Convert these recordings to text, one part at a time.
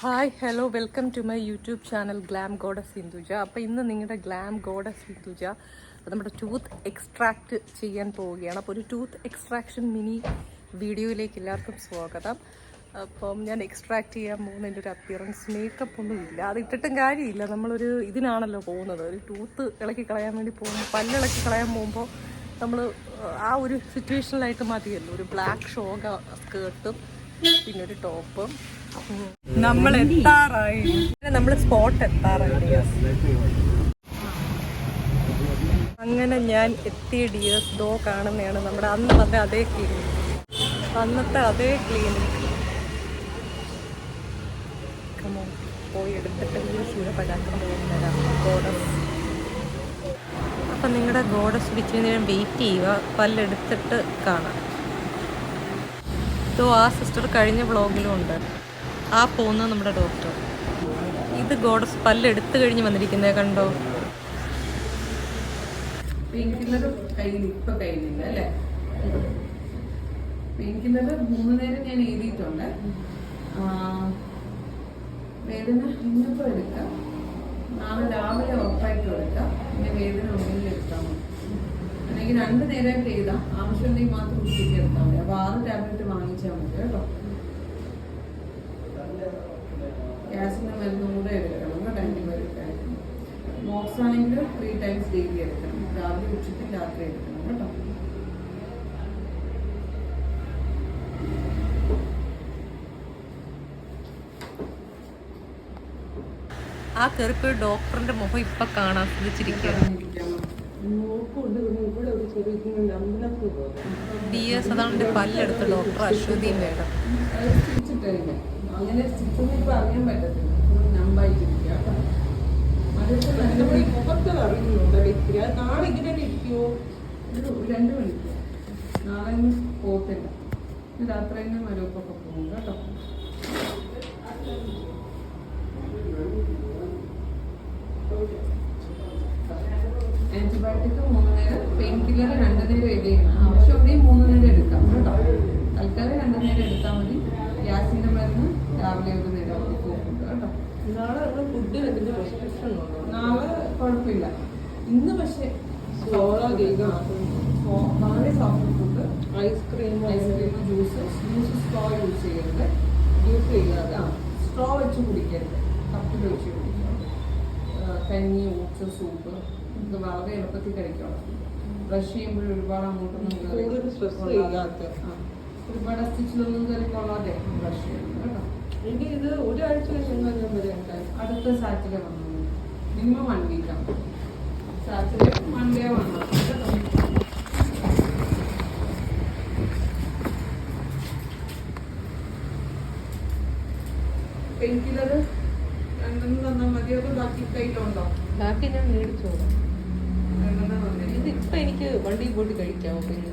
Hi hello welcome to my YouTube channel glam goddess Sindhuja. അപ്പോൾ ഇന്ന് നിങ്ങളുടെ ഗ്ലാം ഗോഡസ് സിന്ധുജ നമ്മുടെ ടൂത്ത് എക്സ്ട്രാക്റ്റ് ചെയ്യാൻ പോവുകയാണ്. അപ്പോൾ ഒരു ടൂത്ത് എക്സ്ട്രാക്ഷൻ മിനി വീഡിയോയിലേക്ക് എല്ലാവർക്കും സ്വാഗതം. അപ്പം ഞാൻ എക്സ്ട്രാക്ട് ചെയ്യാൻ പോകുന്നതിൻ്റെ ഒരു അപ്പിയറൻസ് മേക്കപ്പ് ഒന്നും ഇല്ല, അത് ഇട്ടിട്ടും കാര്യമില്ല. നമ്മളൊരു ഇതിനാണല്ലോ പോകുന്നത്, ഒരു ടൂത്ത് ഇളക്കി കളയാൻ വേണ്ടി പോകുമ്പോൾ, പല്ലിളക്കി കളയാൻ പോകുമ്പോൾ നമ്മൾ ആ ഒരു സിറ്റുവേഷനിലായിട്ട് മതിയല്ലോ. ഒരു ബ്ലാക്ക് ഷോഗ സ്കേർട്ടും പിന്നെ ഒരു ടോപ്പും. നമ്മൾ എത്താറായി, നമ്മൾ സ്പോട്ട് എത്താറായി. അങ്ങനെ ഞാൻ എത്തിയ ഡിയേഴ്സ്. ദോ കാണുന്നതാണ് നമ്മുടെ അന്ന് വന്ന അതേ ക്ലിനിക്, അന്നത്തെ അതേ ക്ലിനിക്. പോയി എടുത്തിട്ട് ശൂരപരാക്രം പോകുന്നതാണ് ഗോഡസ്. അപ്പം നിങ്ങളുടെ ഗോഡസ് വിളിച്ച് നേരം വെയിറ്റ് ചെയ്യുക, പല്ലെടുത്തിട്ട് കാണാം. ഇതോ ആ സിസ്റ്റർ കഴിഞ്ഞ വ്ളോഗിലും ഉണ്ട്. ആ പോകുന്നത് നമ്മുടെ ഡോക്ടർ. ഇത് ഗോഡസ് പല്ലെടുത്ത് കഴിഞ്ഞ് വന്നിരിക്കുന്നത് കണ്ടോ. പെയിൻ കില്ലർ കയ്യിലില്ല അല്ലേ? പെയിൻ കില്ലർ 3 നേരം ഞാൻ എഴുതിയിട്ടുണ്ട്. വേദന ഇന്നിപ്പോ എടുക്കാം, നാളെ രാവിലെ ഉറപ്പായിട്ടും എടുക്കാം. പിന്നെ വേദന ഉണ്ടെങ്കിൽ എടുത്താൽ മതി, അല്ലെങ്കിൽ 2 നേരമായിട്ട് എഴുതാം. ആവശ്യമുണ്ടെങ്കിൽ മാത്രം ഉച്ചയ്ക്ക് എടുത്താൽ മതി. അപ്പോൾ 6 ടാബ്ലറ്റ് വാങ്ങിച്ചാൽ മതി കേട്ടോ. ഗ്യാസിന്റെ മരുന്നും കൂടെ എടുക്കണം കേട്ടോ, ആന്റിബയോട്ടിക്. മോക്സ് ആണെങ്കിൽ 3 ടൈംസ് ഡെയിലി എടുക്കണം, രാവിലെ ഉച്ചയ്ക്ക് രാത്രി എടുക്കണം കേട്ടോ. ആ കയറിപ്പോയി ഡോക്ടറിന്റെ മുഖം ഇപ്പൊ കാണാൻ ശ്രദ്ധിച്ചിരിക്കുകയാണ്. DS അതാണ് എൻ്റെ പല്ലെടുത്ത ഡോക്ടർ അശ്വതി മേഡം. അങ്ങനെ സ്റ്റിച്ചൊന്നും ഇപ്പൊ അറിയാൻ പറ്റത്തില്ല, നമ്പായിട്ടിരിക്കുക. നാളെ ഇങ്ങനെ ഇരിക്കുവോ? 2 മണിക്ക് നാളെ പോകത്തില്ല, രാത്രി തന്നെ മരവൊക്കെ പോകും കേട്ടോ. ആന്റിബയോട്ടിക് 3 നേരം, പെയിൻ കില്ലർ 2 നേരം എഴുതിയാണ്. ആവശ്യമുണ്ടെങ്കിൽ 3 നേരം എടുക്കാം കേട്ടോ. തൽക്കാലം 2 നേരം എടുത്താൽ മതി. ഗ്യാസിന്റെ മരുന്ന് രാവിലെ 1 നേരം പോകുന്നുണ്ട് കേട്ടോ. നാളെ കുഴപ്പമില്ല. ഇന്ന് പക്ഷേ വളരെ soft food, ice cream, juice straw use ചെയ്യരുത്. യൂസ് ചെയ്യാതെ സ്ട്രോ വെച്ച് കുടിക്കരുത്, കപ്പിൽ വെച്ച് കുടിക്കണം. കഞ്ഞി, ഓട്സ്, സൂപ്പ് ഇത് വളരെ എളുപ്പത്തിൽ കഴിക്കണം. ബ്രഷ് ചെയ്യുമ്പോൾ ഒരുപാട് അങ്ങോട്ടൊന്നും ഒരുപാട് സ്റ്റിച്ചിലൊന്നും കയറി കൊള്ളാതെ ബ്രഷ് ചെയ്യണം കേട്ടോ. എനിക്ക് ഇത് ഒരാഴ്ച കഴിഞ്ഞാൽ വരെ അടുത്ത സാറ്റർഡേ വന്നു, മിനിമം 1 വീക്കാണ്. സാറ്റർഡേ മൺഡേ വന്നു കേട്ടോ. പെയിൻ കില്ലർ 2 തന്നാൽ മതി, അത് ബാക്കി കയ്യിലുണ്ടോ? ബാക്കി ഞാൻ മേടിച്ചോളാം. ഇതിപ്പോ എനിക്ക് വണ്ടി പോയിട്ട് കഴിക്കാമോ? പിന്നെ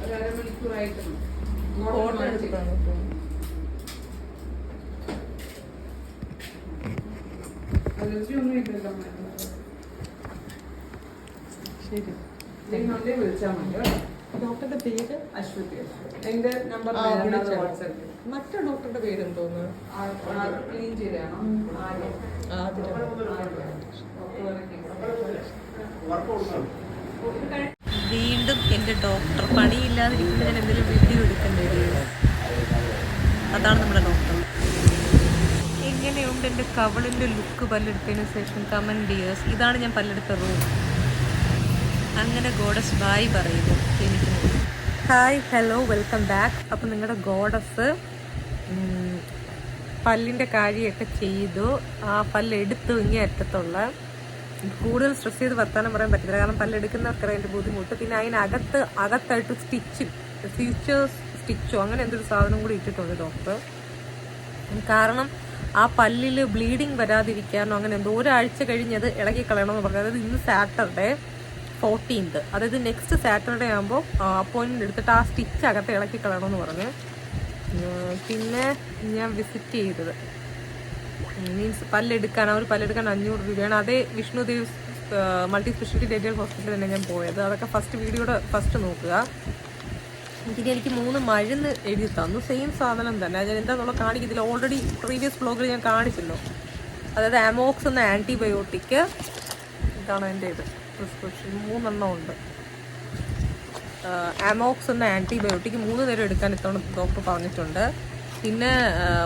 ഒരു അരമണിക്കൂറായിട്ടുണ്ട്. ഫോട്ടോ എടുത്തിട്ടാണ്. അലർജി ഒന്നും ഇല്ലല്ലോ. ശരി, നല്ല വിളിച്ചാൽ മതി. ഡോക്ടറുടെ പേര് അശ്വതി. എന്റെ നമ്പർ വാട്സാപ്പിൽ. മറ്റേ ഡോക്ടറുടെ പേരെന്തോന്ന്? ക്ലീൻ ചെയ്താണോ? വീണ്ടും എൻ്റെ ഡോക്ടർ. പണിയില്ലാതിരിക്കുമ്പോൾ ഞാൻ എന്തെങ്കിലും വീഡിയോ എടുക്കേണ്ടി വരും. അതാണ് നമ്മുടെ ഡോക്ടർ. എങ്ങനെയുണ്ട് എൻ്റെ കവളിൻ്റെ ലുക്ക് പല്ലെടുത്തതിന് ശേഷം? Comment dears. ഇതാണ് ഞാൻ പല്ലെടുത്ത റൂം. അങ്ങനെ ഗോഡസ് ബായ് പറയുന്നു എനിക്ക്. Hi hello welcome back. അപ്പം നിങ്ങളുടെ ഗോഡസ് പല്ലിൻ്റെ കാര്യമൊക്കെ ചെയ്തു. ആ പല്ലെടുത്തു. ഇങ്ങനെ അറ്റത്തുള്ള കൂടുതൽ സ്ട്രെസ് ചെയ്ത് വർത്താനം പറയാൻ പറ്റില്ല, കാരണം പല്ലെടുക്കുന്നവർക്കറിയാം അതിൻ്റെ ബുദ്ധിമുട്ട്. പിന്നെ അകത്തായിട്ട് സ്റ്റിച്ചോ അങ്ങനെ എന്തൊരു സാധനം കൂടി ഇട്ടിട്ടുണ്ട് ഡോക്ടർ. കാരണം ആ പല്ലിൽ ബ്ലീഡിങ് വരാതിരിക്കാനോ അങ്ങനെ എന്തോ ഒരാഴ്ച കഴിഞ്ഞത് ഇളകി കളയണമെന്ന് പറഞ്ഞു. അതായത് ഇന്ന് സാറ്റർഡേ 14th, അതായത് നെക്സ്റ്റ് സാറ്റർഡേ ആകുമ്പോൾ അപ്പോയിൻമെൻറ്റ് എടുത്തിട്ട് ആ സ്റ്റിച്ച് അകത്ത് ഇളക്കി കളയണമെന്ന് പറഞ്ഞു. പിന്നെ ഞാൻ വിസിറ്റ് ചെയ്തത് മീൻസ് പല്ലെടുക്കാൻ 500 രൂപയാണ്. അതേ വിഷ്ണുദേവ് മൾട്ടി സ്പെഷ്യാലിറ്റി ഡെന്റൽ ഹോസ്പിറ്റലിൽ തന്നെ ഞാൻ പോയത്. അതൊക്കെ ഫസ്റ്റ് വീഡിയോയുടെ ഫസ്റ്റ് നോക്കുക. പിന്നെ എനിക്ക് 3 മരുന്ന് എഴുതി തന്നു. സെയിം സാധനം തന്നെ. ഞാൻ എന്താണെന്നുള്ള കാണിക്കത്തില്ല. ഓൾറെഡി പ്രീവിയസ് ബ്ലോഗിൽ ഞാൻ കാണിച്ചല്ലോ. അതായത് അമോക്സ് എന്ന ആൻറ്റിബയോട്ടിക്, ഇതാണ് എൻ്റെ ഇത് പ്രിസ്ക്രിപ്ഷൻ. 3 എണ്ണം ഉണ്ട്. അമോക്സ് എന്ന ആൻറ്റിബയോട്ടിക് 3 നേരം എടുക്കാൻ ഇത്തവണ ഡോക്ടർ പറഞ്ഞിട്ടുണ്ട്. പിന്നെ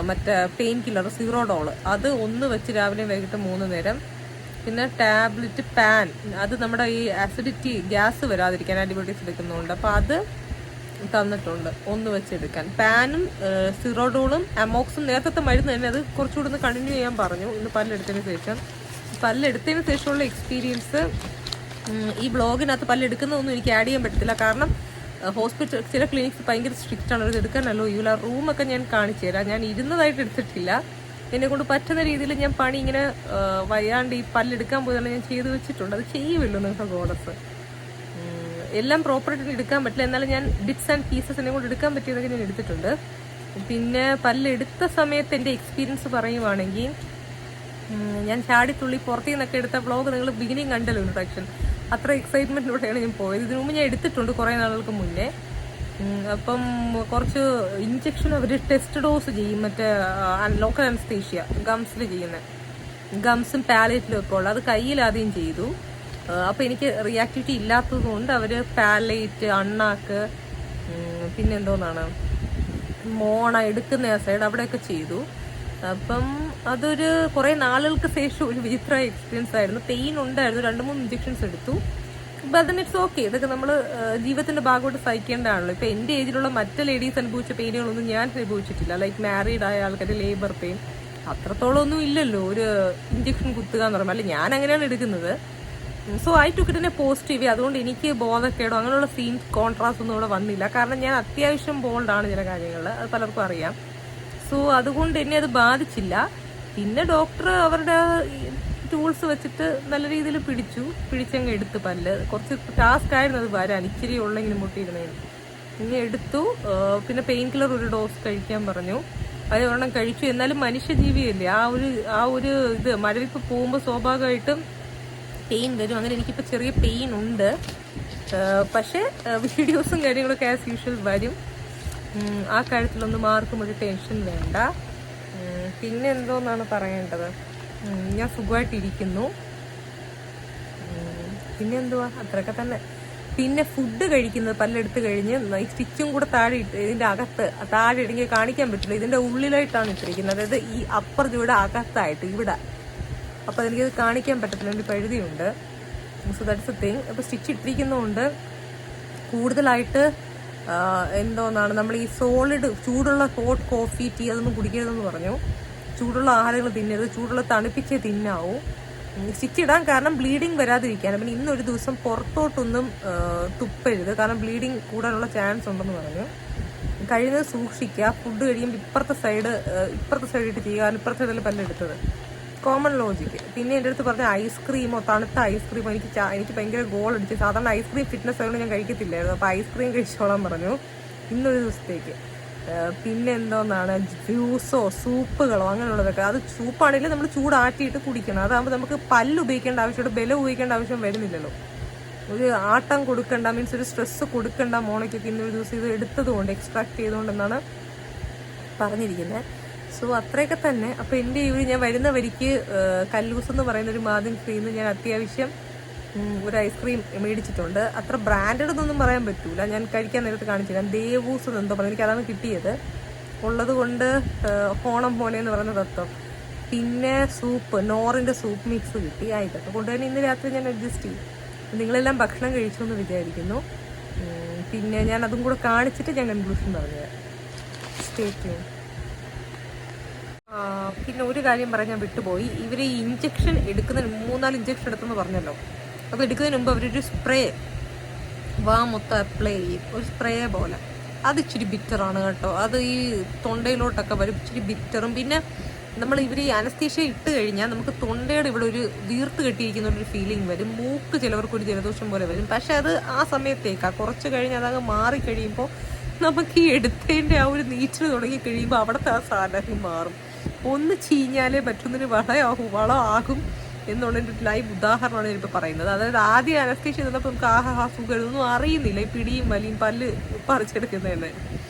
മറ്റേ പെയിൻ കില്ലർ സിറോഡോൾ, അത് 1 വെച്ച് രാവിലെയും വൈകിട്ട് 3 നേരം. പിന്നെ ടാബ്ലറ്റ് പാൻ, അത് നമ്മുടെ ഈ ആസിഡിറ്റി ഗ്യാസ് വരാതിരിക്കാൻ ആൻറ്റിബയോട്ടിക്സ് എടുക്കുന്നുണ്ട്. അപ്പോൾ അത് തന്നിട്ടുണ്ട് 1 വെച്ചെടുക്കാൻ. പാനും സിറോഡോളും അമോക്സും നേരത്തെ മരുന്ന് തന്നെ, അത് കുറച്ചുകൂടെ ഒന്ന് കണ്ടിന്യൂ ചെയ്യാൻ പറഞ്ഞു ഇന്ന് പല്ലെടുത്തതിന് ശേഷം. പല്ലെടുത്തതിന് ശേഷമുള്ള എക്സ്പീരിയൻസ് ഈ ബ്ലോഗിനകത്ത് പല്ലെടുക്കുന്നതൊന്നും എനിക്ക് ആഡ് ചെയ്യാൻ പറ്റത്തില്ല. കാരണം ഹോസ്പിറ്റൽ ചില ക്ലിനിക്സ് ഭയങ്കര സ്ട്രിക്റ്റ് ആണ്, അത് എടുക്കാനല്ലോ ഈ റൂമൊക്കെ ഞാൻ കാണിച്ചു തരാം. ഞാൻ ഇരുന്നതായിട്ട് എടുത്തിട്ടില്ല. എന്നെ കൊണ്ട് പറ്റുന്ന രീതിയിൽ ഞാൻ പണി ഇങ്ങനെ വയ്യാണ്ട് ഈ പല്ലെടുക്കാൻ പോയതാണ് ഞാൻ ചെയ്ത് വെച്ചിട്ടുണ്ട്. അത് ചെയ്യുമല്ലോ നിങ്ങൾക്ക് ഗോഡസ്. എല്ലാം പ്രോപ്പറായിട്ട് എടുക്കാൻ പറ്റില്ല, എന്നാലും ഞാൻ ബിറ്റ്സ് ആൻഡ് പീസസ് എന്നെ കൊണ്ട് എടുക്കാൻ പറ്റിയതൊക്കെ ഞാൻ എടുത്തിട്ടുണ്ട്. പിന്നെ പല്ലെടുത്ത സമയത്ത് എൻ്റെ എക്സ്പീരിയൻസ് പറയുവാണെങ്കിൽ, ഞാൻ ചാടിത്തുള്ളി പുറത്തു നിന്നൊക്കെ എടുത്ത വ്ളോഗ് നിങ്ങൾ ബിഗിനിങ് കണ്ടല്ലോ, ഇൻട്രഡക്ഷൻ. അത്ര എക്സൈറ്റ്മെൻറ്റിലൂടെയാണ് ഞാൻ പോയത്. ഇതിനു മുമ്പ് ഞാൻ എടുത്തിട്ടുണ്ട് കുറേ നാളുകൾക്ക് മുന്നേ. അപ്പം കുറച്ച് ഇഞ്ചക്ഷൻ അവർ ടെസ്റ്റ് ഡോസ് ചെയ്യും, മറ്റേ ലോക്കൽ അനസ്തേഷ്യ ഗംസിൽ ചെയ്യുന്നത്, ഗംസും പാലേറ്റിലും ഒക്കെ ഉള്ള, അത് കയ്യിൽ ആദ്യം ചെയ്തു. അപ്പോൾ എനിക്ക് റിയാക്ടിവിറ്റി ഇല്ലാത്തത് കൊണ്ട് അവർ പാലേറ്റ്, അണ്ണാക്ക്, പിന്നെന്തോന്നാണ് മോണ എടുക്കുന്ന സൈഡ് അവിടെയൊക്കെ ചെയ്തു. അപ്പം അതൊരു കുറേ നാളുകൾക്ക് ശേഷം ഒരു വിചിത്ര എക്സ്പീരിയൻസ് ആയിരുന്നു. പെയിൻ ഉണ്ടായിരുന്നു, 2-3 ഇഞ്ചക്ഷൻസ് എടുത്തു. But then it's okay. ഇതൊക്കെ നമ്മൾ ജീവിതത്തിന്റെ ഭാഗമായിട്ട് സഹിക്കേണ്ടതാണല്ലോ. ഇപ്പം എൻ്റെ ഏജിലുള്ള മറ്റ് ലേഡീസ് അനുഭവിച്ച പെയിനുകളൊന്നും ഞാൻ അനുഭവിച്ചിട്ടില്ല. ലൈക്ക് മാരീഡ് ആയ ആൾക്കാർ ലേബർ പെയിൻ അത്രത്തോളം ഒന്നും ഇല്ലല്ലോ ഒരു ഇഞ്ചക്ഷൻ കുത്തുക എന്ന് പറയുമ്പോൾ. അല്ല, ഞാൻ അങ്ങനെയാണ് എടുക്കുന്നത്. So I took it in A positive. അതുകൊണ്ട് എനിക്ക് ബോധക്കേടോ അങ്ങനെയുള്ള സീൻ കോൺട്രാസ്റ്റ് ഒന്നും ഇവിടെ വന്നില്ല. കാരണം ഞാൻ അത്യാവശ്യം ബോൾഡാണ് ചില കാര്യങ്ങളിൽ, അത് പലർക്കും അറിയാം. സോ അതുകൊണ്ട് എന്നെ അത് ബാധിച്ചില്ല. പിന്നെ ഡോക്ടർ അവരുടെ ടൂൾസ് വെച്ചിട്ട് നല്ല രീതിയിൽ പിടിച്ചങ്ങ് എടുത്ത് പല്ല്. കുറച്ച് ടാസ്ക് ആയിരുന്നു അത് വരാൻ, ഇച്ചിരി ഉള്ളെങ്കിലും മുട്ടിയിരുന്നതിന്. ഇനി എടുത്തു. പിന്നെ പെയിൻ കില്ലർ 1 ഡോസ് കഴിക്കാൻ പറഞ്ഞു. അത് ഒരെണ്ണം കഴിച്ചു. എന്നാലും മനുഷ്യജീവിയല്ലേ, ആ ഒരു ഇത് മരവിപ്പ് പോകുമ്പോൾ സ്വാഭാവികമായിട്ടും പെയിൻ വരും. അങ്ങനെ എനിക്കിപ്പോൾ ചെറിയ പെയിൻ ഉണ്ട്. പക്ഷേ വീഡിയോസും കാര്യങ്ങളൊക്കെ ആസ് യൂഷ്വൽ വരും. ആ കാര്യത്തിലൊന്നും ആർക്കും ഒരു ടെൻഷൻ വേണ്ട. പിന്നെ എന്തോന്നാണ് പറയേണ്ടത്, ഞാൻ സുഖമായിട്ടിരിക്കുന്നു. പിന്നെ എന്തുവാ, അത്രയൊക്കെ തന്നെ. പിന്നെ ഫുഡ് കഴിക്കുന്നത് പല്ലെടുത്ത് കഴിഞ്ഞ് ഈ സ്റ്റിച്ചും കൂടെ താഴെ ഇട്ട് ഇതിൻ്റെ അകത്ത് താഴെ ഇടുങ്ങി കാണിക്കാൻ പറ്റില്ല, ഇതിൻ്റെ ഉള്ളിലായിട്ടാണ് ഇട്ടിരിക്കുന്നത്. അതായത് ഈ അപ്പർ ഇവിടെ അകത്തായിട്ട് ഇവിടെ. അപ്പോൾ എനിക്കത് കാണിക്കാൻ പറ്റത്തില്ല, എൻ്റെ പഴുതിയുണ്ട്. So that's a thing. അപ്പോൾ സ്റ്റിച്ച് ഇട്ടിരിക്കുന്നതുകൊണ്ട് കൂടുതലായിട്ട് എന്തോന്നാണ് നമ്മൾ ഈ സോളിഡ് ചൂടുള്ള ഹോട്ട് കോഫി, ടീ അതൊന്നും കുടിക്കരുതെന്ന് പറഞ്ഞു. ചൂടുള്ള ആഹാരങ്ങൾ തിന്നരുത്, ചൂടുള്ള തണുപ്പിച്ചേ തിന്നാവൂ. സ്റ്റിച്ച് ഇടാൻ കാരണം ബ്ലീഡിങ് വരാതിരിക്കാൻ. പിന്നെ ഇന്നൊരു ദിവസം പുറത്തോട്ടൊന്നും തുപ്പരുത്, കാരണം ബ്ലീഡിങ് കൂടാനുള്ള ചാൻസ് ഉണ്ടെന്ന് പറഞ്ഞു. കഴിയുന്നത് സൂക്ഷിക്കുക. ഫുഡ് കഴിയുമ്പോൾ ഇപ്പുറത്തെ സൈഡ് ഇട്ട് ചെയ്യുക, കാരണം ഇപ്പുറത്തെ സൈഡിൽ പല്ലെടുത്തത് കോമൺ ലോജിക്ക്. പിന്നെ എൻ്റെ അടുത്ത് പറഞ്ഞ ഐസ്ക്രീമോ, തണുത്ത ഐസ്ക്രീമോ, എനിക്ക് ഭയങ്കര ഗോൾ അടിച്ചു. സാധാരണ ഐസ്ക്രീം ഫിറ്റ്നസ് ആയതുകൊണ്ട് ഞാൻ കഴിക്കത്തില്ലായിരുന്നു. അപ്പോൾ ഐസ്ക്രീം കഴിച്ചോളാൻ പറഞ്ഞു ഇന്നൊരു ദിവസത്തേക്ക്. പിന്നെ എന്തോന്നാണ് ജ്യൂസോ സൂപ്പുകളോ അങ്ങനെയുള്ളതൊക്കെ. അത് സൂപ്പാണെങ്കിലും നമ്മൾ ചൂടാറ്റിയിട്ട് കുടിക്കണം. അതാകുമ്പോൾ നമുക്ക് പല്ല് ഉപയോഗിക്കേണ്ട ആവശ്യമുണ്ട്, ബലം ഉപയോഗിക്കേണ്ട ആവശ്യം വരുന്നില്ലല്ലോ. ഒരു ആട്ടം കൊടുക്കണ്ട, മീൻസ് ഒരു സ്ട്രെസ് കൊടുക്കണ്ട മോണയ്ക്കൊക്കെ ഇന്നൊരു ദിവസം ഇത് എടുത്തതുകൊണ്ട്, എക്സ്ട്രാക്ട് ചെയ്തുകൊണ്ടെന്നാണ് പറഞ്ഞിരിക്കുന്നത്. സോ അത്രയൊക്കെ തന്നെ. അപ്പോൾ എൻ്റെ ഞാൻ വരുന്ന വരിക്ക് കല്ലൂസ് എന്ന് പറയുന്നൊരു മാതിൻ ക്രീം ഞാൻ അത്യാവശ്യം ഒരു ഐസ്ക്രീം മേടിച്ചിട്ടുണ്ട്. അത്ര ബ്രാൻഡഡ് എന്നൊന്നും പറയാൻ പറ്റൂല, ഞാൻ കഴിക്കാൻ നേരത്ത് കാണിച്ചു തരാം. ദേവൂസ് എന്നെന്തോ പറഞ്ഞു, എനിക്ക് അതാണ് കിട്ടിയത്. ഉള്ളത് കൊണ്ട് ഓണം പോലെ എന്ന് പറയുന്ന തത്വം. പിന്നെ സൂപ്പ്, നോറിൻ്റെ സൂപ്പ് മിക്സ് കിട്ടി. ആയിട്ടൊക്കെ കൊണ്ടുതന്നെ ഇന്ന് രാത്രി ഞാൻ അഡ്ജസ്റ്റ് ചെയ്യും. നിങ്ങളെല്ലാം ഭക്ഷണം കഴിച്ചു എന്ന് വിചാരിക്കുന്നു. പിന്നെ ഞാൻ അതും കൂടെ കാണിച്ചിട്ട് ഞാൻ കൺക്ലൂഷൻ പറഞ്ഞുതരാം. Stay tune. പിന്നെ ഒരു കാര്യം പറയാൻ വിട്ടുപോയി. ഇവർ ഈ ഇഞ്ചക്ഷൻ എടുക്കുന്നതിന് 3-4 ഇഞ്ചക്ഷൻ എടുത്തെന്ന് പറഞ്ഞല്ലോ. അത് എടുക്കുന്നതിന് മുമ്പ് അവരൊരു സ്പ്രേ മൊത്തം അപ്ലൈ ചെയ്യും, ഒരു സ്പ്രേ പോലെ. അത് ഇച്ചിരി ബിറ്ററാണ് കേട്ടോ. അത് ഈ തൊണ്ടയിലോട്ടൊക്കെ വരും, ഇച്ചിരി ബിറ്ററും. പിന്നെ നമ്മൾ ഇവർ ഈ അനസ്തീഷ്യ ഇട്ട് കഴിഞ്ഞാൽ നമുക്ക് തൊണ്ടയുടെ ഇവിടെ ഒരു വീർത്ത് കെട്ടിയിരിക്കുന്ന ഒരു ഫീലിംഗ് വരും. മൂക്ക് ചിലവർക്കൊരു ജലദോഷം പോലെ വരും. പക്ഷെ അത് ആ സമയത്തേക്കാണ്. കുറച്ച് കഴിഞ്ഞ് അതങ്ങ് മാറിക്കഴിയുമ്പോൾ നമുക്ക് ഈ എടുത്തതിൻ്റെ ആ ഒരു നീച്ചിൽ തുടങ്ങി കഴിയുമ്പോൾ അവിടുത്തെ ആ സാധനം മാറും. ഒന്ന് ചീഞ്ഞാലേ മറ്റൊന്നിന് വളമാകും. എന്നുള്ളതിൻ്റെ ഒരു ലൈവ് ഉദാഹരണമാണ് ഞാനിപ്പോൾ പറയുന്നത്. അതായത് ആദ്യം അനസ്തേഷ്യ തന്നപ്പോൾ നമുക്ക് സുഖം ഒന്നും അറിയുന്നില്ല, ഈ പിടിയും വലിയും പല്ല് പറിച്ചെടുക്കുന്നതന്നെ.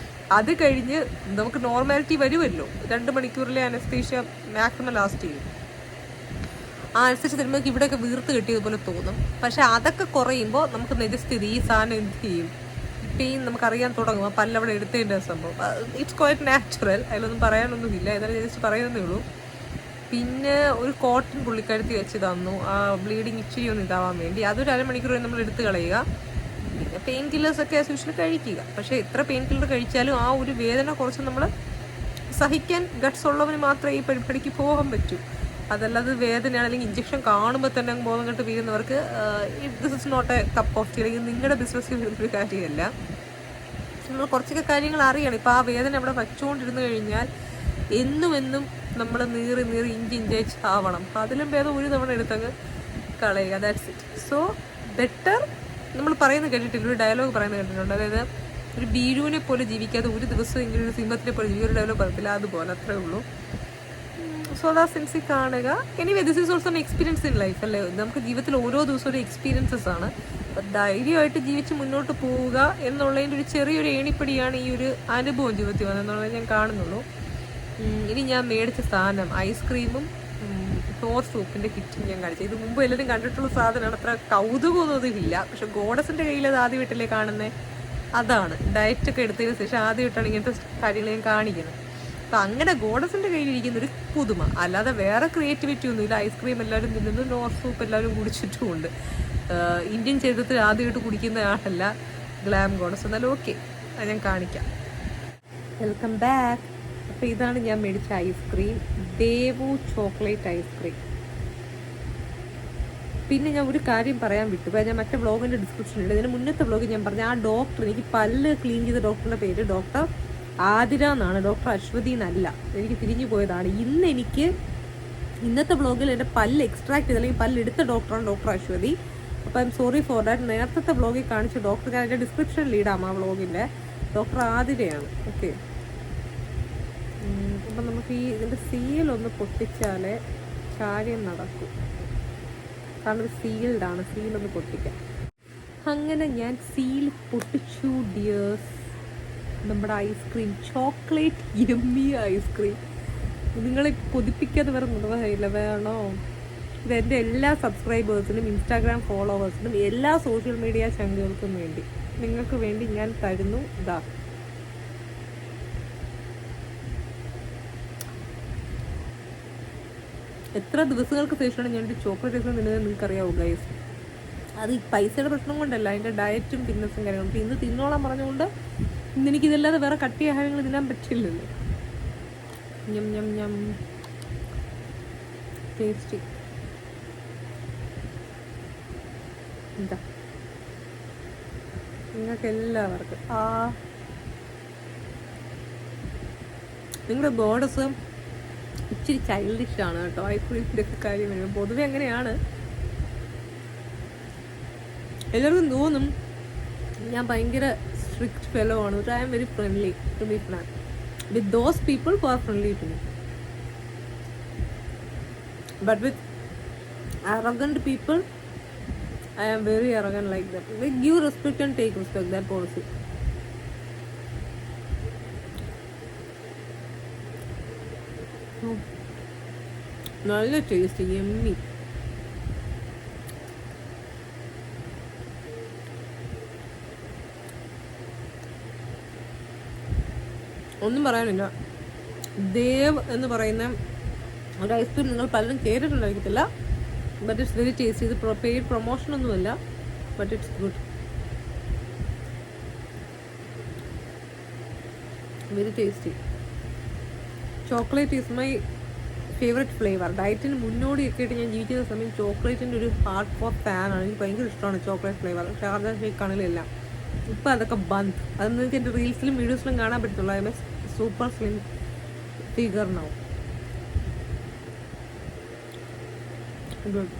അത് കഴിഞ്ഞ് നമുക്ക് നോർമാലിറ്റി വരുമല്ലോ, 2 മണിക്കൂറിലെ അനസ്തേഷ്യ മാക്സിമം ലാസ്റ്റ് ചെയ്യും. ആ അനസ്തേഷ്യ തരുമ്പോൾ ഇവിടെയൊക്കെ വീർത്ത് കിട്ടിയതുപോലെ തോന്നും. പക്ഷെ അതൊക്കെ കുറയുമ്പോൾ നമുക്ക് നിജസ്ഥിതി ഈ സാധനം എന്ത് ചെയ്യും, പെയിൻ നമുക്കറിയാൻ തുടങ്ങും. പല്ലവിടെ എടുത്തതിൻ്റെ സംഭവം ഇറ്റ്സ് ക്വൈറ്റ് നാച്ചുറൽ, അതിലൊന്നും പറയാനൊന്നുമില്ല, എന്നാലും ജസ്റ്റ് പറയുന്നതേ ഉള്ളൂ. പിന്നെ ഒരു കോട്ടൺ പുള്ളിക്കരുത്തി വെച്ച് തന്നു ആ ബ്ലീഡിങ് ഇച്ചിരി ഒന്ന് ഇതാവാൻ വേണ്ടി. അതൊരു 1/2 മണിക്കൂർ നമ്മൾ എടുത്ത് കളയുക. പിന്നെ പെയിൻ കില്ലേഴ്സൊക്കെ യൂഷ്വലി കഴിക്കുക. പക്ഷേ എത്ര പെയിൻ കില്ലർ കഴിച്ചാലും ആ ഒരു വേദന കുറച്ച് നമ്മൾ സഹിക്കാൻ ഗട്ട്സ് ഉള്ളവന് മാത്രമേ ഈ പരിപാടിക്ക് പോകാൻ പറ്റൂ. അതല്ലാതെ വേദനയാണ് അല്ലെങ്കിൽ ഇഞ്ചക്ഷൻ കാണുമ്പോൾ തന്നെ ബോധം കെട്ട് വീഴുന്നവർക്ക് this is not a cup of tea, അല്ലെങ്കിൽ നിങ്ങളുടെ ബിസിനസ്സിൽ ഒരു കാര്യമല്ല. നമ്മൾ കുറച്ചൊക്കെ കാര്യങ്ങൾ അറിയണം. ഇപ്പോൾ ആ വേദന അവിടെ വച്ചുകൊണ്ടിരുന്നു കഴിഞ്ഞാൽ എന്നും നമ്മൾ നീറി ഇഞ്ചായി ചാവണം. അതിലും ഭേദം ഒരു തവണ എടുത്തങ്ങ് കളയുക, ദാറ്റ്സ് ഇറ്റ്. സോ ബെറ്റർ നമ്മൾ പറയുന്നത് കേട്ടിട്ടില്ല, ഒരു ഡയലോഗ് പറയുന്നത് കേട്ടിട്ടുണ്ട്, അതായത് ഒരു ബീരുവിനെ പോലെ ജീവിക്കാതെ ഒരു ദിവസം എങ്കിലും ഒരു സിംഹത്തിനെ പോലെ ജീവിക്കുക. ഒരു ഡയലോഗ് പറയത്തില്ല, അതുപോലെ അത്രേ ഉള്ളൂ. സോ ദാ സെൻസി കാണുക. Anyway this is also an experience in life അല്ലേ. നമുക്ക് ജീവിതത്തിൽ ഓരോ ദിവസവും ഒരു എക്സ്പീരിയൻസസ് ആണ്. ധൈര്യമായിട്ട് ജീവിച്ച് മുന്നോട്ട് പോവുക എന്നുള്ളതിൻ്റെ ഒരു ചെറിയൊരു ഏണിപ്പടിയാണ് ഈ ഒരു അനുഭവം ജീവിതത്തിൽ വന്നതെന്നുള്ളത് ഞാൻ കാണുന്നുള്ളൂ. ഇനി ഞാൻ മേടിച്ച സാധനം ഐസ്ക്രീമും ഫ്ലോർ സോപ്പിൻ്റെ കിറ്റും ഞാൻ കാണിച്ചു. ഇത് മുമ്പ് എല്ലാവരും കണ്ടിട്ടുള്ള സാധനമാണ്, അത്ര കൗതുകമൊന്നും ഇല്ല. പക്ഷെ ഗോഡസിൻ്റെ കയ്യിൽ അത് ആദ്യമായിട്ടല്ലേ കാണുന്നത്. അതാണ് ഡയറ്റൊക്കെ എടുത്തതിന് ശേഷം ആദ്യമായിട്ടാണ് ഇങ്ങനത്തെ കാര്യങ്ങൾ ഞാൻ കാണിക്കുന്നത്. അപ്പം അങ്ങനെ ഗോഡസിൻ്റെ കയ്യിലിരിക്കുന്ന ഒരു പുതുമ, അല്ലാതെ വേറെ ക്രിയേറ്റിവിറ്റി ഒന്നുമില്ല. ഐസ്ക്രീം എല്ലാവരും തിന്നുന്നു, ഫ്ലോർ സൂപ്പ് എല്ലാവരും കുടിച്ചിട്ടുമുണ്ട്. ഇന്ത്യൻ ചരിത്രത്തിൽ ആദ്യമായിട്ട് കുടിക്കുന്ന ആളല്ല ഗ്ലാം ഗോഡസ്. എന്നാലും ഓക്കെ, അത് ഞാൻ കാണിക്കാം. Welcome back. അപ്പോൾ ഇതാണ് ഞാൻ മേടിച്ച ഐസ്ക്രീം, ദേവു ചോക്ലേറ്റ് ഐസ്ക്രീം. പിന്നെ ഞാൻ ഒരു കാര്യം പറയാൻ വിട്ടു, ഞാൻ മറ്റേ വ്ളോഗിൻ്റെ ഡിസ്ക്രിപ്ഷനിൽ ഇതിന് മുന്നത്തെ വ്ളോഗ് ഞാൻ പറഞ്ഞ ആ ഡോക്ടർ, എനിക്ക് പല്ല് ക്ലീൻ ചെയ്ത ഡോക്ടറിൻ്റെ പേര് ഡോക്ടർ ആതിര എന്നാണ്, ഡോക്ടർ അശ്വതി എന്നല്ല. എനിക്ക് തിരിഞ്ഞു പോയതാണ്. ഇന്നത്തെ വ്ളോഗിൽ എൻ്റെ പല്ല് എക്സ്ട്രാക്ട് ചെയ്ത് അല്ലെങ്കിൽ പല്ല് എടുത്ത ഡോക്ടറാണ് ഡോക്ടർ അശ്വതി. അപ്പോൾ I am sorry for that. നേരത്തെ വ്ളോഗിൽ കാണിച്ച ഡോക്ടർ ഞാൻ എൻ്റെ ഡിസ്ക്രിപ്ഷനിൽ ഇടാം ആ വ്ളോഗിൻ്റെ. ഡോക്ടർ ആതിരയാണ്. ഓക്കെ, അപ്പം നമുക്ക് ഇതിൻ്റെ സീലൊന്ന് പൊട്ടിച്ചാലേ കാര്യം നടക്കും. കാരണം ഇത് സീൽഡാണ്, സീലൊന്ന് പൊട്ടിക്കാം. അങ്ങനെ ഞാൻ സീൽ പൊട്ടിച്ചു ഡിയേഴ്സ്. നമ്മുടെ ഐസ്ക്രീം ചോക്ലേറ്റ് യമ്മി ഐസ്ക്രീം. നിങ്ങളെ കൊതിപ്പിക്കാതെ വേറെ നിർവഹമില്ല, വേണോ? ഇതെൻ്റെ എല്ലാ സബ്സ്ക്രൈബേഴ്സിനും ഇൻസ്റ്റാഗ്രാം ഫോളോവേഴ്സിനും എല്ലാ സോഷ്യൽ മീഡിയ ചങ്കുകൾക്കും വേണ്ടി, നിങ്ങൾക്ക് വേണ്ടി ഞാൻ തരുന്നു. ഇതാ എത്ര ദിവസങ്ങൾക്ക് ശേഷമാണ് ഞാനൊരു ചോക്ലേറ്റ് ഐസ്ക്രീം തിന്നുന്നത് നിങ്ങൾക്കറിയാവൂ ഗൈസ്. അത് ഈ പൈസയുടെ പ്രശ്നം കൊണ്ടല്ല, അതിൻ്റെ ഡയറ്റും ഫിറ്റ്നസും കാര്യങ്ങളും. ഇന്ന് തിന്നോളാൻ പറഞ്ഞുകൊണ്ട് ഇന്ന് എനിക്കിതല്ലാതെ വേറെ കട്ടിയ ആഹാരങ്ങൾ തിന്നാൻ പറ്റില്ലല്ലോ. ഞം ഞം ഞം ടേസ്റ്റി. എന്താ നിങ്ങൾക്ക് എല്ലാവർക്കും നിങ്ങളുടെ ഗോഡസ് ഇച്ചിരി ചൈൽഡിഷാണ് കേട്ടോ ഐസ്ക്രീമിൻ്റെ ഒക്കെ കാര്യം വരുമ്പോൾ. പൊതുവെ അങ്ങനെയാണ്, എല്ലാവർക്കും തോന്നും ഞാൻ ഭയങ്കര സ്ട്രിക്റ്റ് ഫെലോ ആണ്. I am very friendly to be frank with those people who are friendly to me. But with arrogant people, I am very arrogant like that. They give respect and take respect, that policy. നല്ല taste, yummy. ഒന്നും പറയാനില്ല. ദേവ് എന്ന് പറയുന്ന ഒരു ice cream നിങ്ങൾ പലരും കേട്ടിട്ടുണ്ടായിരിക്കത്തില്ല. But it's very tasty. ഇത് പെയ്ഡ് പ്രൊമോഷനൊന്നുമല്ല, but it's good, very tasty. Chocolate is my favourite flavour. ഡയറ്റിന് മുന്നോടിയൊക്കെ ആയിട്ട് ഞാൻ ജീവിക്കുന്ന സമയം ചോക്ലേറ്റിൻ്റെ ഒരു ഹാർഡ് കോർ ഫാനാണ്. എനിക്ക് ഭയങ്കര ഇഷ്ടമാണ് ചോക്ലേറ്റ് ഫ്ലേവർ. ഷാർജ ഷേക്ക് ആണെങ്കിലും ഇപ്പം അതൊക്കെ ബന്ദ്. അതൊന്നും എനിക്ക് എൻ്റെ റീൽസിലും വീഡിയോസിലും കാണാൻ പറ്റത്തുള്ളൂ. I M A super slim figure now. Good.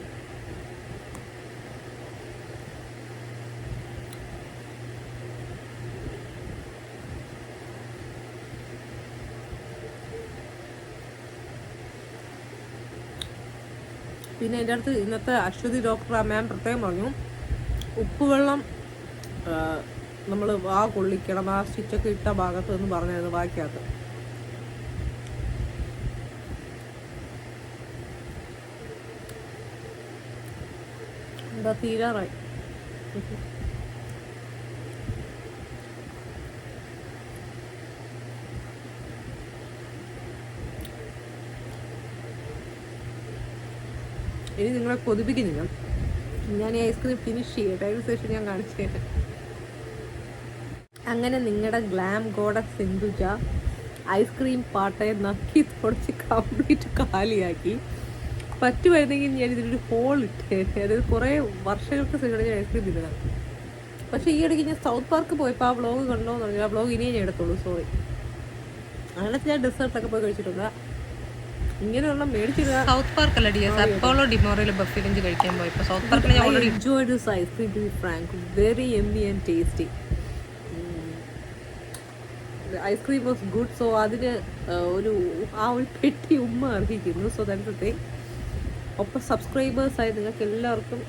പിന്നെ എൻ്റെ അടുത്ത് ഇന്നത്തെ അശ്വതി ഡോക്ടർ ആ മാം പ്രത്യേകം പറഞ്ഞു, ഉപ്പുവെള്ളം നമ്മൾ ആ കൊള്ളിക്കണം, ആ സ്റ്റിച്ചൊക്കെ ഇട്ട ഭാഗത്ത് എന്ന് പറഞ്ഞായിരുന്നു ബാക്കിയകത്ത്. എന്താ തീരാറായി. ഇനി നിങ്ങളെ കൊതിപ്പിക്കുന്നില്ല, ഞാൻ ഈ ഐസ്ക്രീം ഫിനിഷ് ചെയ്യട്ടെ, അതിന് ശേഷം ഞാൻ കാണിച്ചു തരാം. അങ്ങനെ നിങ്ങളുടെ ഗ്ലാം ഗോഡസ് സിന്ധുജ ഐസ്ക്രീം പാട്ടയെ നക്കി തുടച്ച് കംപ്ലീറ്റ് കാലിയാക്കി. പറ്റുമായിരുന്നെങ്കിൽ ഞാൻ ഇതിനൊരു ഹോൾ ഇട്ടേ, അതായത് കുറേ വർഷങ്ങൾക്ക് ശേഷം ഞാൻ ഐസ്ക്രീം തിന്നണം. പക്ഷേ ഈ ഇടയ്ക്ക് ഞാൻ സൗത്ത് പാർക്ക് പോയപ്പോൾ ആ വ്ളോഗ് കണ്ടോന്ന് പറഞ്ഞു, ആ വ്ളോഗ് ഇനിയേ ഞാൻ എടുത്തോളൂ, സോറി. അങ്ങനത്തെ ഞാൻ ഡെസേർട്ടൊക്കെ പോയി കഴിച്ചിട്ടുണ്ട്. ഇങ്ങനെയുള്ള മേടിച്ചിരുന്ന സൗത്ത് പാർക്ക് അല്ല ഡിയർ, അപ്പോളോ ഡിമോറയിൽ ബഫേ ലഞ്ച് കഴിക്കാൻ പോയപ്പോൾ സൗത്ത് പാർക്കിൽ ഞാൻ already enjoy this ice cream to be frank, very yummy and tasty. Ice cream was good. So അതിന് ഒരു പെട്ടി ഉമ്മ അർഹിക്കുന്നു. സോ ദാറ്റ്സ് ഒപ്പം സബ്സ്ക്രൈബേഴ്സായി നിങ്ങൾക്ക് എല്ലാവർക്കും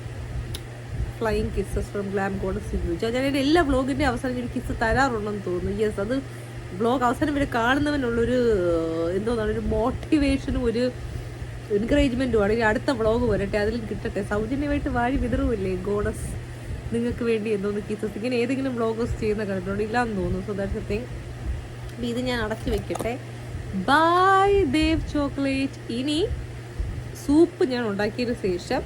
flying kisses from glam goddess Sindhuja. ഞാൻ എൻ്റെ എല്ലാ വ്ളോഗിൻ്റെ അവസാനം ഒരു കിസ്സ് തരാറുണ്ടെന്ന് തോന്നുന്നു. യെസ്, അത് വ്ളോഗ് അവസാനം വരെ കാണുന്നവനുള്ളൊരു എന്തോന്നാണ്, ഒരു മോട്ടിവേഷനും ഒരു എൻകറേജ്മെൻറ്റുമാണ്. ഇനി അടുത്ത വ്ളോഗ് വരട്ടെ, അതിലും കിട്ടട്ടെ. സൗജന്യമായിട്ട് വാഴി വിതറുമില്ലേ ഗോഡസ് നിങ്ങൾക്ക് വേണ്ടി എന്തോന്ന് കിസ്സസ്. ഇങ്ങനെ ഏതെങ്കിലും വ്ളോഗേഴ്സ് ചെയ്യുന്ന കണ്ടിട്ടുണ്ടോ? ഇല്ലാന്ന് തോന്നുന്നു. So that's a thing. ഇത് ഞാൻ അടച്ചു വെക്കട്ടെ. Bye Dev chocolate. ഇനി സൂപ്പ് ഞാൻ ഉണ്ടാക്കിയതിന് ശേഷം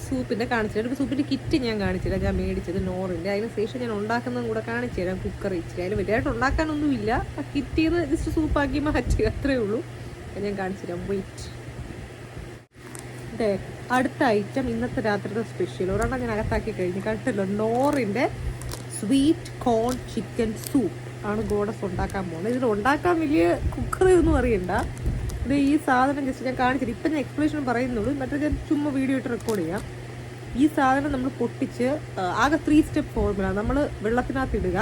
സൂപ്പിൻ്റെ കാണിച്ചു, സൂപ്പിൻ്റെ കിറ്റ് ഞാൻ കാണിച്ചുതരാം. ഞാൻ മേടിച്ചത് നോറിൻ്റെ. അതിന് ശേഷം ഞാൻ ഉണ്ടാക്കുന്നതും കൂടെ കാണിച്ചു തരാം. കുക്കർ ഇച്ചിരി അതിൽ വലിയതായിട്ട് ഉണ്ടാക്കാനൊന്നുമില്ല, ആ കിറ്റിൽ നിന്ന് ജസ്റ്റ് സൂപ്പാക്കി മാറ്റി, അത്രേ ഉള്ളൂ. ഞാൻ കാണിച്ചു തരാം, വെയിറ്റ്. അതെ, അടുത്ത ഐറ്റം ഇന്നത്തെ രാത്രിയുടെ സ്പെഷ്യൽ ഒരെണ്ണം ഞാൻ അകത്താക്കി കഴിഞ്ഞു, കണ്ടല്ലോ. നോറിൻ്റെ സ്വീറ്റ് കോൺ ചിക്കൻ സൂപ്പ് ആണ് ഗോഡസ് ഉണ്ടാക്കാൻ പോകുന്നത്. ഇതിൽ ഉണ്ടാക്കാൻ വലിയ കുക്കറൊന്നും അറിയണ്ട. ഇത് ഈ സാധനം ജസ്റ്റ് ഞാൻ കാണിച്ചിട്ട് ഇപ്പം ഞാൻ എക്സ്പ്ലനേഷൻ പറയുന്നുള്ളൂ, മറ്റേ ഞാൻ ചുമ്മാ വീഡിയോ ഇട്ട് റെക്കോർഡ് ചെയ്യാം. ഈ സാധനം നമ്മൾ പൊട്ടിച്ച് ആകെ 3 സ്റ്റെപ്പ് ഫോർമുല. നമ്മൾ വെള്ളത്തിനകത്ത് ഇടുക,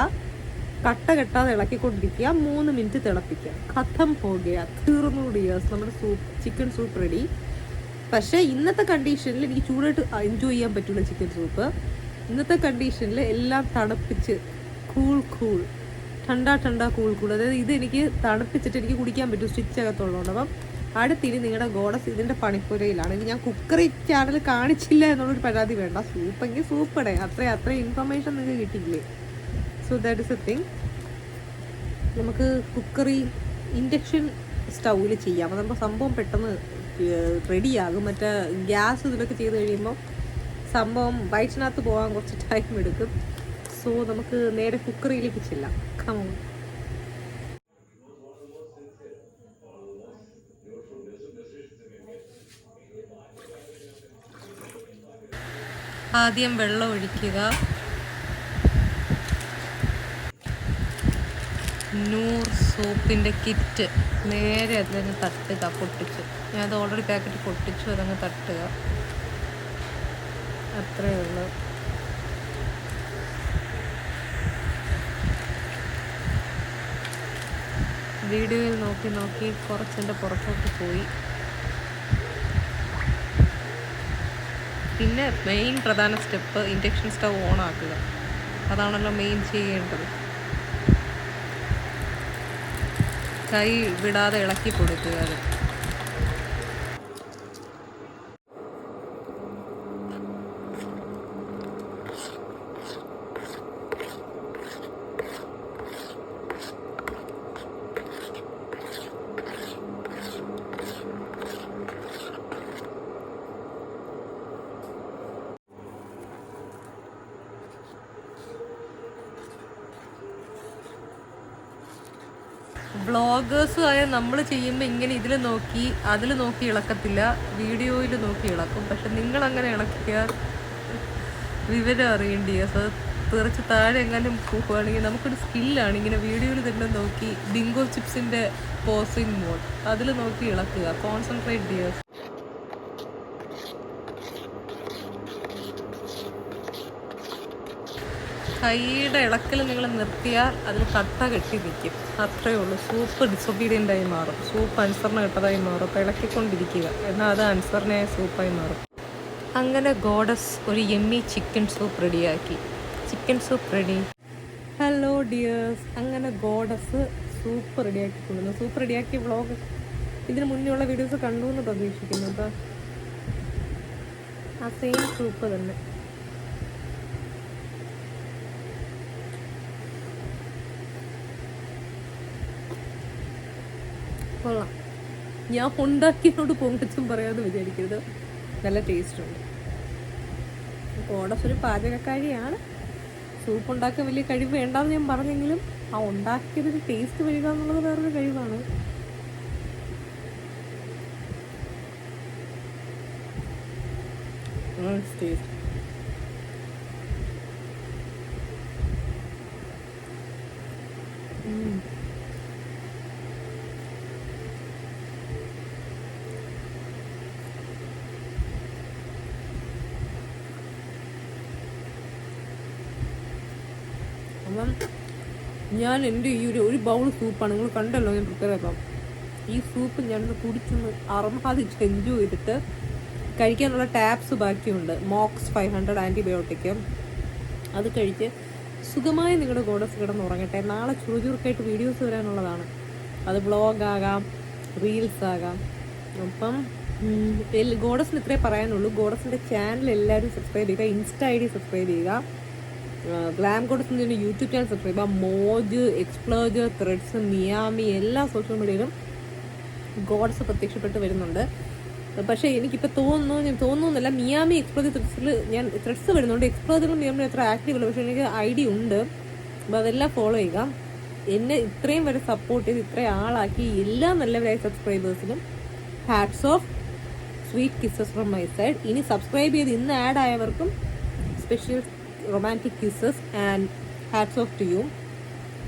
കട്ട കെട്ടാതെ ഇളക്കിക്കൊണ്ടിരിക്കുക, 3 മിനിറ്റ് തിളപ്പിക്കുക, കഥം പോകുക, തീർന്നു ഡിയേഴ്സ്, നമ്മുടെ ചിക്കൻ സൂപ്പ് റെഡി. പക്ഷേ ഇന്നത്തെ കണ്ടീഷനിൽ എനിക്ക് ചൂടായിട്ട് എൻജോയ് ചെയ്യാൻ പറ്റില്ല ചിക്കൻ സൂപ്പ്. ഇന്നത്തെ കണ്ടീഷനിൽ എല്ലാം തണുപ്പിച്ച് കൂൾ ടണ്ട കൂൾ, അതായത് ഇത് എനിക്ക് തണുപ്പിച്ചിട്ട് എനിക്ക് കുടിക്കാൻ പറ്റും സ്റ്റിച്ചകത്തുള്ളതുകൊണ്ട്. അപ്പം അടുത്തിനി നിങ്ങളുടെ ഗോഡസ് ഇതിൻ്റെ പണിപ്പുരയിലാണ്. ഇനി ഞാൻ കുക്കറി ചാനൽ കാണിച്ചില്ല എന്നുള്ളൊരു പരാതി വേണ്ട. സൂപ്പെങ്കിൽ സൂപ്പടെ അത്ര ഇൻഫർമേഷൻ നിങ്ങൾക്ക് കിട്ടിയില്ലേ. So that is a thing. നമുക്ക് കുക്കറി ഇൻഡക്ഷൻ സ്റ്റൗവിൽ ചെയ്യാം. അപ്പോൾ നമുക്ക് സംഭവം പെട്ടെന്ന് റെഡിയാകും. മറ്റേ ഗ്യാസ് ഇതിലൊക്കെ ചെയ്ത് കഴിയുമ്പോൾ സംഭവം വയറ്റിനകത്ത് പോകാൻ കുറച്ച് ടൈം എടുക്കും. സോ നമുക്ക് നേരെ കുക്കറിയിലേക്ക് ചെല്ലാം. കമോൺ. ആദ്യം വെള്ളം ഒഴിക്കുക. നൂർ സോപ്പിൻ്റെ കിറ്റ് നേരെ അതിലങ്ങ് തട്ടുക, പൊട്ടിച്ച്. ഞാനത് ഓൾറെഡി പാക്കറ്റ് പൊട്ടിച്ചു, അതങ്ങ് തട്ടുക, അത്രയേ ഉള്ളൂ. വീഡിയോയിൽ നോക്കി കുറച്ചെൻ്റെ പുറത്തോട്ട് പോയി. പിന്നെ മെയിൻ പ്രധാന സ്റ്റെപ്പ് ഇൻഡക്ഷൻ സ്റ്റൗ ഓൺ ആക്കുക. അതാണല്ലോ മെയിൻ ചെയ്യേണ്ടത്. കൈ വിടാതെ ഇളക്കി കൊടുക്കുക. അത് വ്ളോഗേഴ്സ് ആയ നമ്മൾ ചെയ്യുമ്പോൾ ഇങ്ങനെ ഇതിൽ നോക്കി അതിൽ നോക്കി ഇളക്കത്തില്ല, വീഡിയോയിൽ നോക്കി ഇളക്കും. പക്ഷെ നിങ്ങളങ്ങനെ ഇളക്കിയാൽ വിവരം അറിയേണ്ടിയ. സോ തെറിച്ച് താഴെ എങ്ങാനും പോവുകയാണെങ്കിൽ നമുക്കൊരു സ്കില്ലാണ് ഇങ്ങനെ വീഡിയോയിൽ തന്നെ നോക്കി ബിങ്കോ ചിപ്സിൻ്റെ പോസിങ് മോഡ് അതിൽ നോക്കി ഇളക്കുക. Concentrate dears. കൈയുടെ ഇളക്കൽ നിങ്ങൾ നിർത്തിയാൽ അതിൽ കട്ട കെട്ടി നിൽക്കും, അത്രയേ ഉള്ളൂ. സൂപ്പ് ഡിസൊബീഡിയൻ്റായി മാറും, സൂപ്പ് അനുസരണ കെട്ടതായി മാറും. അപ്പോൾ ഇളക്കിക്കൊണ്ടിരിക്കുക, എന്നാൽ അത് അനുസരണയായ സൂപ്പായി മാറും. അങ്ങനെ ഗോഡസ് ഒരു യമ്മി ചിക്കൻ സൂപ്പ് റെഡിയാക്കി. Chicken soup ready. Hello dears, അങ്ങനെ ഗോഡസ് സൂപ്പ് റെഡിയാക്കി കൊണ്ടുവന്നു. സൂപ്പ് റെഡിയാക്കിയ വ്ളോഗ് ഇതിന് മുന്നേ ഉള്ള വീഡിയോസ് കണ്ടു എന്ന് പ്രതീക്ഷിക്കുന്നു. അപ്പോൾ ആ സെയിം സൂപ്പ് തന്നെ. കൊള്ളാം. ഞാൻ ഉണ്ടാക്കിയതിനോട് പൊങ്കച്ചും പറയാമെന്ന് വിചാരിക്കരുത്, നല്ല ടേസ്റ്റ് ഉണ്ട്. ഗോഡസ് ഒരു പാചകക്കാരിയാണ്. സൂപ്പ് ഉണ്ടാക്കാൻ വലിയ കഴിവ് വേണ്ടാന്ന് ഞാൻ പറഞ്ഞെങ്കിലും ആ ഉണ്ടാക്കിയതൊരു ടേസ്റ്റ് വരിക എന്നുള്ളത് വേറൊരു കഴിവാണ്. ടേസ്റ്റ് അപ്പം ഞാൻ എൻ്റെ ഈ ഒരു ബൗൾ സൂപ്പാണ് നിങ്ങൾ കണ്ടല്ലോ ഞാൻ പ്രിപ്പയർ ചെയ്തപ്പം. ഈ സൂപ്പ് ഞാനൊന്ന് കുടിച്ചൊന്ന് അറമാതിച്ച് എൻജോയ് ചെയ്തിട്ട് കഴിക്കാനുള്ള ടാബ്സ് ബാക്കിയുണ്ട്. മോക്സ് 500 ആൻറ്റിബയോട്ടിക് അത് കഴിച്ച് സുഖമായി നിങ്ങളുടെ ഗോഡസ് കിടന്ന് ഉറങ്ങട്ടെ. നാളെ ചുറുചുറുക്കായിട്ട് വീഡിയോസ് വരാനുള്ളതാണ്. അത് വ്ളോഗ് ആകാം, റീൽസ് ആകാം. അപ്പം ഗോഡസിന് ഇത്രേ പറയാനുള്ളൂ. ഗോഡസിൻ്റെ ചാനൽ എല്ലാവരും സബ്സ്ക്രൈബ് ചെയ്യുക, ഇൻസ്റ്റ ID സബ്സ്ക്രൈബ് ചെയ്യുക, ഗ്ലാം ഗോഡസിൻ്റെ യൂട്യൂബ് ചാനൽ സബ്സ്ക്രൈബ് ചെയ്യുക. മോജ്, എക്സ്പ്ലോജർ, ത്രെഡ്സ്, മിയാമി എല്ലാ സോഷ്യൽ മീഡിയയിലും ഗോഡസ് പ്രത്യക്ഷപ്പെട്ട് വരുന്നുണ്ട്. പക്ഷേ എനിക്കിപ്പോൾ തോന്നുന്നില്ല മിയാമി എക്സ്പ്ലോജർ ത്രെഡ്സിൽ ഞാൻ ത്രെഡ്സ് വരുന്നുണ്ട്. എക്സ്പ്ലോജറിലും മിയാമി അത്ര ആക്റ്റീവ് അല്ല, പക്ഷേ എനിക്ക് ID ഉണ്ട്. അപ്പോൾ അതെല്ലാം ഫോളോ ചെയ്യുക. എന്നെ ഇത്രയും വരെ സപ്പോർട്ട് ചെയ്ത് ഇത്രയും ആളാക്കി എല്ലാ നല്ലവരായ സബ്സ്ക്രൈബേഴ്സിനും hats off, sweet kisses from my side. ഇനി സബ്സ്ക്രൈബ് ചെയ്ത് ഇന്ന് ആഡ് ആയവർക്കും special romantic kisses and hats off to you.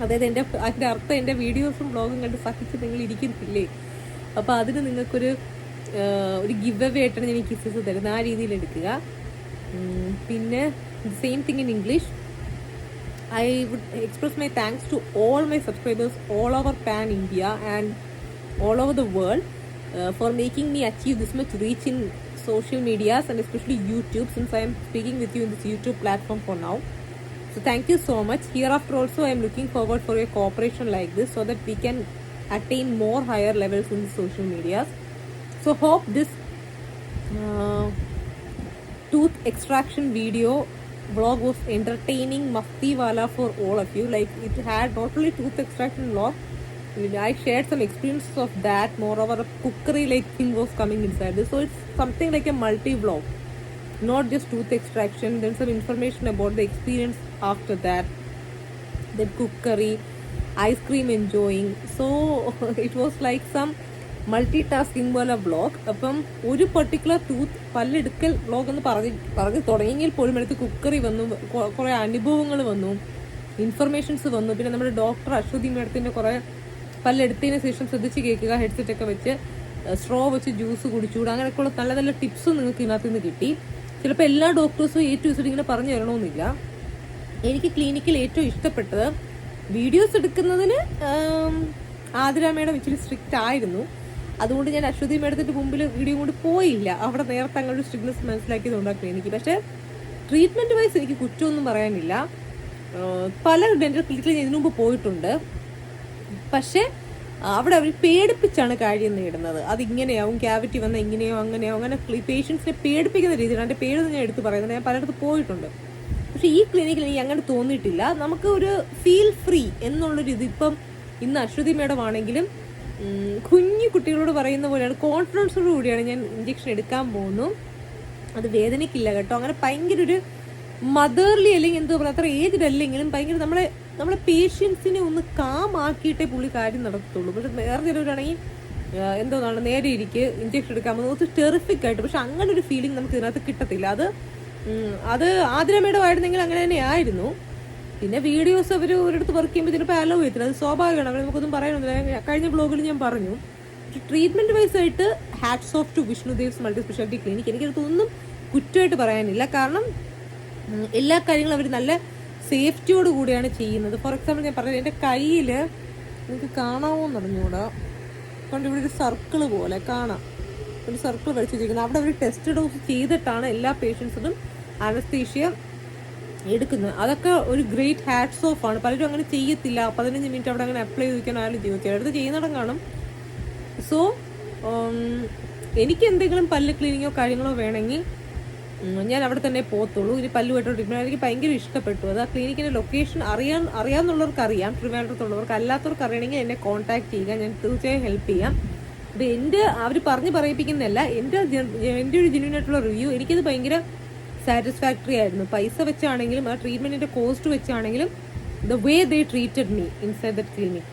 അതായത് അതിൻ്റെ അർത്ഥം എൻ്റെ വീഡിയോസും ബ്ലോഗും കണ്ട് സഹിച്ച് നിങ്ങൾ ഇരിക്കുന്നില്ലേ, അപ്പോൾ അതിന് നിങ്ങൾക്കൊരു ഗിവ് അവേ ആയിട്ടാണ് ഞാൻ ഈ കിസ്സസ് തരുന്നത്. ആ രീതിയിൽ എടുക്കുക. പിന്നെ same thing in English. I would express my thanks to all my subscribers all over Pan India and all over the world for making me achieve this much reach in social medias and especially YouTube, since I am speaking with you in this YouTube platform for now. So thank you so much. Hereafter also I am looking forward for a cooperation like this so that we can attain more higher levels in the social medias. So hope this tooth extraction video vlog was entertaining, mafti wala for all of you. Like, it had not only tooth extraction vlog, I shared some experiences of that. Moreover, a cookery like thing was coming inside this, so it's something like a multi vlog, not just tooth extraction. Then some information about the experience after that, then cookery, ice cream enjoying. So it was like some multi tasking പോലെ vlog. അപ്പം ഒരു particular tooth പല്ലെടുക്കൽ vlog എന്ന് പറഞ്ഞ് തുടങ്ങിയെങ്കിൽ പോലും അടുത്ത് cookery വന്നു, കുറേ അനുഭവങ്ങൾ വന്നു, ഇൻഫർമേഷൻസ് വന്നു. പിന്നെ നമ്മുടെ ഡോക്ടർ അശ്വതി മേഡത്തിൻ്റെ കുറേ പല്ലെടുത്തതിന് ശേഷം ശ്രദ്ധിച്ച് കേൾക്കുക, ഹെഡ്സെറ്റൊക്കെ വെച്ച് സ്ട്രോ വെച്ച് ജ്യൂസ് കുടിച്ചുകൂടുക, അങ്ങനെയൊക്കെയുള്ള നല്ല നല്ല ടിപ്സും നിങ്ങൾക്ക് ഇതിനകത്ത് നിന്ന് കിട്ടി. ചിലപ്പോൾ എല്ലാ ഡോക്ടേഴ്സും A to Z ഇങ്ങനെ പറഞ്ഞു തരണമെന്നില്ല. എനിക്ക് ക്ലിനിക്കിൽ ഏറ്റവും ഇഷ്ടപ്പെട്ടത് വീഡിയോസ് എടുക്കുന്നതിന് ആതിര മേഡം ഇച്ചിരി സ്ട്രിക്റ്റ് ആയിരുന്നു. അതുകൊണ്ട് ഞാൻ അശ്വതി മേഡത്തിൻ്റെ മുമ്പിൽ വീഡിയോ കൊണ്ട് പോയില്ല. അവിടെ നേരത്തെ അങ്ങനൊരു സ്ട്രിക്ട്നെസ് മനസ്സിലാക്കിയതുകൊണ്ട് ആ ക്ലിനിക്ക്. പക്ഷേ ട്രീറ്റ്മെൻറ്റ് വൈസ് എനിക്ക് കുറ്റമൊന്നും പറയാനില്ല. പല ഡെൻ്റൽ ക്ലിനിക്കിൽ ഞാൻ ഇതിനു മുമ്പ് പോയിട്ടുണ്ട്. പക്ഷേ അവിടെ അവർ പേടിപ്പിച്ചാണ് കാര്യം നേടുന്നത്. അതിങ്ങനെയാവും, ക്യാവിറ്റി വന്നാൽ ഇങ്ങനെയോ അങ്ങനെയോ, അങ്ങനെ പേഷ്യൻസിനെ പേടിപ്പിക്കുന്ന രീതിയിലാണ്. എൻ്റെ പേരൊന്നും ഞാൻ എടുത്ത് പറയുന്നത്, ഞാൻ പലയിടത്ത് പോയിട്ടുണ്ട്. പക്ഷേ ഈ ക്ലിനിക്കിൽ എനിക്ക് അങ്ങനെ തോന്നിയിട്ടില്ല. നമുക്ക് ഒരു ഫീൽ ഫ്രീ എന്നുള്ളൊരു ഇത്. ഇപ്പം ഇന്ന് അശ്വതി മേഡം ആണെങ്കിലും കുഞ്ഞു കുട്ടികളോട് പറയുന്ന പോലെയാണ്, കോൺഫിഡൻസോട് കൂടിയാണ് ഞാൻ ഇഞ്ചക്ഷൻ എടുക്കാൻ പോകുന്നു. അത് വേദനയ്ക്കില്ല കേട്ടോ. അങ്ങനെ ഭയങ്കര ഒരു മദർലി അല്ലെങ്കിൽ എന്തോ പറയുക, അത്ര ഏജ്ഡ് അല്ലെങ്കിലും ഭയങ്കര നമ്മളെ പേഷ്യൻസിനെ ഒന്ന് കാമാക്കിയിട്ടേ പുള്ളി കാര്യം നടത്തത്തുള്ളൂ. പക്ഷെ വേറെ ചിലവരാണെങ്കിൽ എന്തോന്നാണ് നേരെ ഇരിക്ക് ഇഞ്ചക്ഷൻ എടുക്കാൻ പോകുന്നത്, ഒത്തിരി ടെറിഫിക് ആയിട്ട്. പക്ഷെ അങ്ങനെ ഒരു ഫീലിംഗ് നമുക്ക് ഇതിനകത്ത് കിട്ടത്തില്ല. അത് ആതിര മേഡം ആയിരുന്നെങ്കിൽ അങ്ങനെ തന്നെ ആയിരുന്നു. പിന്നെ വീഡിയോസ് അവർ ഒരിടത്ത് വർക്ക് ചെയ്യുമ്പോൾ ചിലപ്പോൾ അലോ ചെയ്യത്തില്ല, അത് സ്വാഭാവികമാണ്. അവർ നമുക്കൊന്നും പറയാനൊന്നുമില്ല. കഴിഞ്ഞ ബ്ലോഗിൽ ഞാൻ പറഞ്ഞു. പക്ഷെ ട്രീറ്റ്മെൻറ്റ് വൈസ് ആയിട്ട് hats off to Vishnudev's multi speciality clinic. എനിക്കടുത്തൊന്നും കുറ്റമായിട്ട് പറയാനില്ല. കാരണം എല്ലാ കാര്യങ്ങളും അവർ നല്ല സേഫ്റ്റിയോട് കൂടിയാണ് ചെയ്യുന്നത്. ഫോർ എക്സാമ്പിൾ ഞാൻ പറഞ്ഞത്, എൻ്റെ കയ്യിൽ നിങ്ങൾക്ക് കാണാമോ എന്ന് അറിഞ്ഞൂടാ, കൊണ്ട് ഇവിടെ ഒരു സർക്കിള് പോലെ കാണാം. ഒരു സർക്കിൾ വരച്ച് വെച്ചിരിക്കുന്നത്. അവിടെ അവർ ടെസ്റ്റ് ഡോസ് ചെയ്തിട്ടാണ് എല്ലാ പേഷ്യൻസിനും അനസ്തീഷ്യ എടുക്കുന്നത്. അതൊക്കെ ഒരു ഗ്രേറ്റ് ഹാറ്റ്സ് ഓഫ് ആണ്. പലരും അങ്ങനെ ചെയ്യത്തില്ല. 15 മിനിറ്റ് അവിടെ അങ്ങനെ അപ്ലൈ ചെയ്തിരിക്കാൻ ആരും ചെയ്യും. ചിലടത്ത് ചെയ്യുന്നിടം കാണും. സോ എനിക്ക് എന്തെങ്കിലും പല്ല് ക്ലീനിങ്ങോ കാര്യങ്ങളോ വേണമെങ്കിൽ ഞാൻ അവിടെ തന്നെ പോകത്തുള്ളൂ. ഇനി പല്ല് വെട്ടോണ്ടിരിക്കുന്നത് എനിക്ക് ഭയങ്കര ഇഷ്ടപ്പെട്ടു. അത് ആ ക്ലിനിക്കിൻ്റെ ലൊക്കേഷൻ അറിയാവുന്നവർക്ക് അറിയാം, ട്രിവാൻഡ്രത്തുള്ളവർക്ക്. അല്ലാത്തവർക്ക് അറിയണമെങ്കിൽ എന്നെ കോൺടാക്ട് ചെയ്യുക, ഞാൻ തീർച്ചയായും ഹെൽപ്പ് ചെയ്യാം. അപ്പോൾ അവർ പറഞ്ഞ് പറയിപ്പിക്കുന്നതല്ല, എൻ്റെ ഒരു ജെന്യൂൻ ആയിട്ടുള്ള റിവ്യൂ. എനിക്കത് ഭയങ്കര സാറ്റിസ്ഫാക്ടറി ആയിരുന്നു. പൈസ വെച്ചാണെങ്കിലും ആ ട്രീറ്റ്മെൻറ്റിൻ്റെ കോസ്റ്റ് വെച്ചാണെങ്കിലും the way they treated me inside that clinic.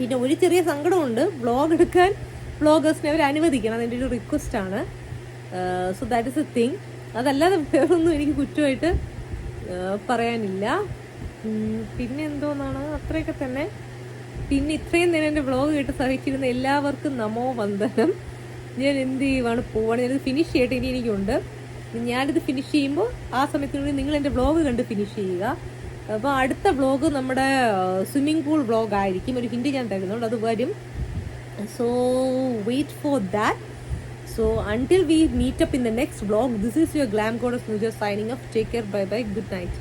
പിന്നെ ഒരു ചെറിയ സങ്കടമുണ്ട്, വ്ളോഗ് എടുക്കാൻ വ്ളോഗേഴ്സിനെ അവർ അനുവദിക്കണം. അതെൻ്റെ ഒരു റിക്വസ്റ്റാണ്. So that is a thing. അതല്ലാതെ വേറൊന്നും എനിക്ക് കുറ്റമായിട്ട് പറയാനില്ല. പിന്നെ എന്തോന്നാണ്, അത്രയൊക്കെ തന്നെ. പിന്നെ ഇത്രയും നേരം എൻ്റെ വ്ളോഗ് കേട്ട് സഹിച്ചിരുന്ന എല്ലാവർക്കും നമോ വന്ദനം. ഞാൻ എന്ത് ചെയ്യുവാണ് പോവാണ്, ഞാനിത് ഫിനിഷ് ചെയ്തിട്ട് ഇനി എനിക്കുണ്ട്. ഞാനിത് ഫിനിഷ് ചെയ്യുമ്പോൾ ആ സമയത്തിനുള്ളിൽ നിങ്ങൾ എൻ്റെ വ്ളോഗ് കണ്ട് ഫിനിഷ് ചെയ്യുക. അപ്പോൾ അടുത്ത വ്ളോഗ് നമ്മുടെ സ്വിമ്മിംഗ് പൂൾ വ്ളോഗ് ആയിരിക്കും. ഒരു ഹിന്റ് ഞാൻ തരുന്നുണ്ട്, അത് വരും. So wait for that. So until we meet up in the next vlog, this is your Glam Goddess Nuja signing off. Take care, bye bye, good night.